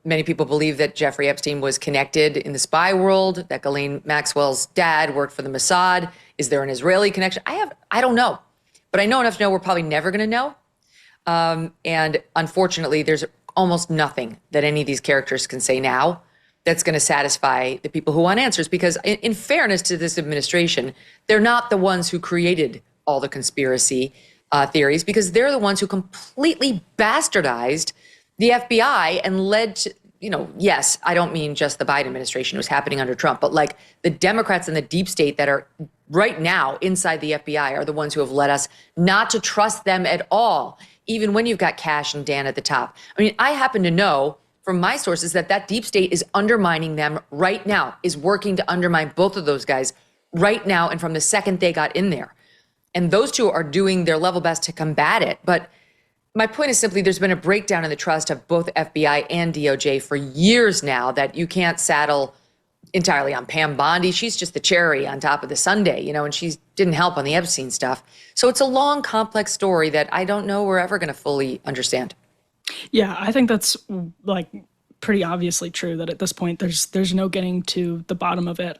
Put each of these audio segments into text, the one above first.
Many people believe that Jeffrey Epstein was connected in the spy world, that Ghislaine Maxwell's dad worked for the Mossad. Is there an Israeli connection? I don't know. But I know enough to know we're probably never going to know. And unfortunately, there's almost nothing that any of these characters can say now that's going to satisfy the people who want answers. Because in fairness to this administration, they're not the ones who created all the conspiracy theories, because they're the ones who completely bastardized the FBI and led to, yes, I don't mean just the Biden administration, it was happening under Trump, but like the Democrats and the deep state that are right now inside the FBI are the ones who have led us not to trust them at all, even when you've got Cash and Dan at the top. I mean, I happen to know from my sources that deep state is undermining them right now, is working to undermine both of those guys right now and from the second they got in there. And those two are doing their level best to combat it. But my point is simply there's been a breakdown in the trust of both FBI and DOJ for years now that you can't saddle entirely on Pam Bondi. She's just the cherry on top of the sundae, and she didn't help on the Epstein stuff. So it's a long, complex story that I don't know we're ever going to fully understand. Yeah, I think that's like pretty obviously true that at this point there's no getting to the bottom of it.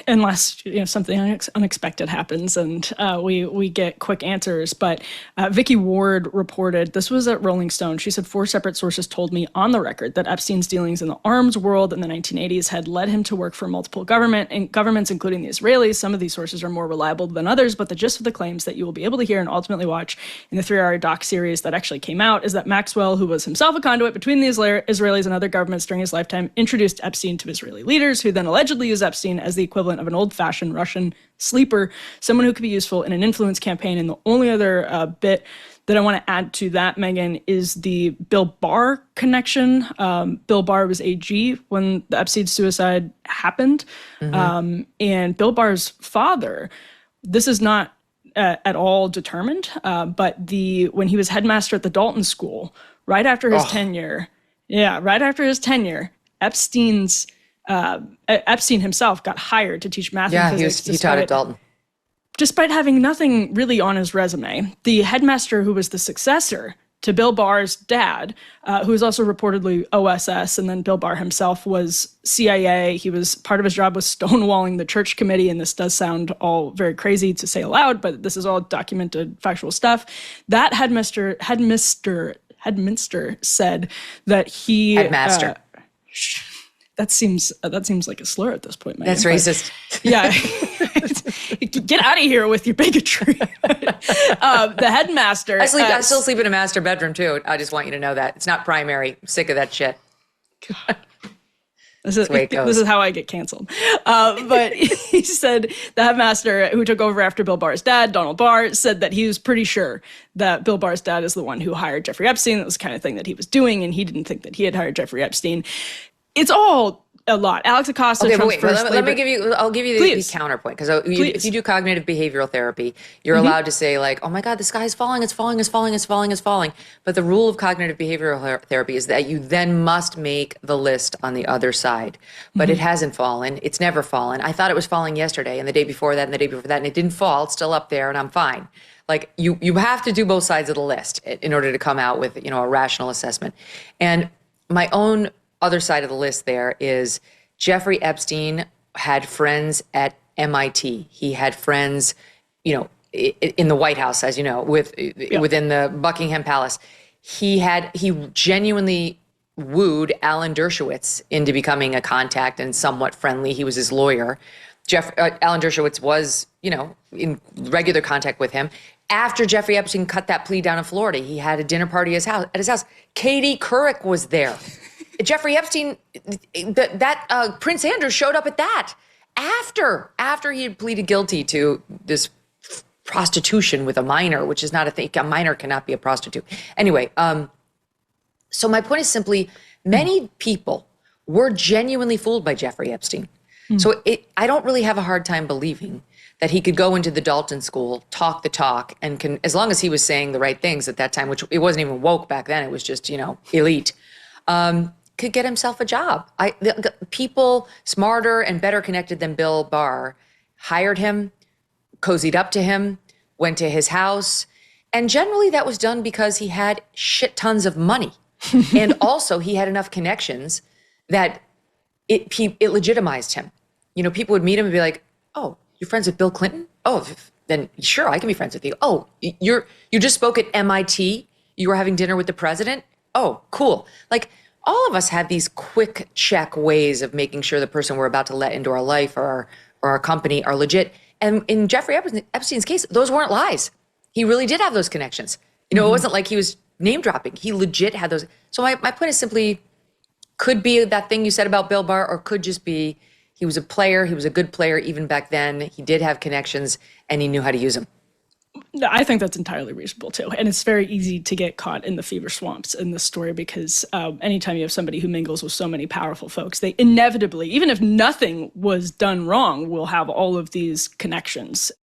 Unless something unexpected happens and we get quick answers. But Vicky Ward reported, this was at Rolling Stone, she said 4 separate sources told me on the record that Epstein's dealings in the arms world in the 1980s had led him to work for multiple governments, including the Israelis. Some of these sources are more reliable than others, but the gist of the claims that you will be able to hear and ultimately watch in the 3-hour doc-series that actually came out is that Maxwell, who was himself a conduit between the Israelis and other governments during his lifetime, introduced Epstein to Israeli leaders, who then allegedly used Epstein as the equivalent of an old-fashioned Russian sleeper, someone who could be useful in an influence campaign. And the only other bit that I want to add to that, Megyn, is the Bill Barr connection. Bill Barr was AG when the Epstein suicide happened. Mm-hmm. And Bill Barr's father, this is not at all determined, but when he was headmaster at the Dalton School, right after his tenure, Epstein himself got hired to teach math and physics. He taught at Dalton. Despite having nothing really on his resume. The headmaster who was the successor to Bill Barr's dad, who was also reportedly OSS, and then Bill Barr himself was CIA. Part of his job was stonewalling the church committee, and this does sound all very crazy to say aloud, but this is all documented factual stuff. That headmaster said that he... Headmaster. That seems like a slur at this point, Megyn. That's racist. Yeah. Get out of here with your bigotry. The headmaster. I still sleep in a master bedroom, too. I just want you to know that. It's not primary. I'm sick of that shit. God. This is how I get canceled. But he said the headmaster who took over after Bill Barr's dad, Donald Barr, said that he was pretty sure that Bill Barr's dad is the one who hired Jeffrey Epstein. That was the kind of thing that he was doing, and he didn't think that he had hired Jeffrey Epstein. It's all a lot. Alex Acosta. Okay, but wait. I'll give you the counterpoint, because if you do cognitive behavioral therapy, you're allowed to say like, "Oh my God, the sky is falling. It's falling. It's falling. It's falling. It's falling." But the rule of cognitive behavioral therapy is that you then must make the list on the other side. But it hasn't fallen. It's never fallen. I thought it was falling yesterday, and the day before that, and the day before that, and it didn't fall. It's still up there, and I'm fine. Like you have to do both sides of the list in order to come out with a rational assessment. And my own other side of the list there is Jeffrey Epstein had friends at MIT. He had friends, in the White House, as you know, within the Buckingham Palace. He genuinely wooed Alan Dershowitz into becoming a contact and somewhat friendly. He was his lawyer. Alan Dershowitz was, in regular contact with him. After Jeffrey Epstein cut that plea down in Florida, he had a dinner party at his house. Katie Couric was there. Jeffrey Epstein, Prince Andrew showed up at that after he had pleaded guilty to this prostitution with a minor, which is not a thing. A minor cannot be a prostitute. Anyway, so my point is simply, many people were genuinely fooled by Jeffrey Epstein. So I don't really have a hard time believing that he could go into the Dalton School, talk the talk, and as long as he was saying the right things at that time, which it wasn't even woke back then, it was just, elite. Could get himself a job. People smarter and better connected than Bill Barr hired him, cozied up to him, went to his house. And generally that was done because he had shit tons of money. And also he had enough connections that it legitimized him. You know, people would meet him and be like, oh, you're friends with Bill Clinton? Oh, then sure, I can be friends with you. Oh, you just spoke at MIT. You were having dinner with the president? Oh, cool. Like, all of us have these quick check ways of making sure the person we're about to let into our life or our company are legit. And in Jeffrey Epstein's case, those weren't lies. He really did have those connections. You know, It wasn't like he was name dropping. He legit had those. So my point is simply, could be that thing you said about Bill Barr, or could just be he was a player. He was a good player even back then. He did have connections and he knew how to use them. I think that's entirely reasonable too. And it's very easy to get caught in the fever swamps in this story because anytime you have somebody who mingles with so many powerful folks, they inevitably, even if nothing was done wrong, will have all of these connections.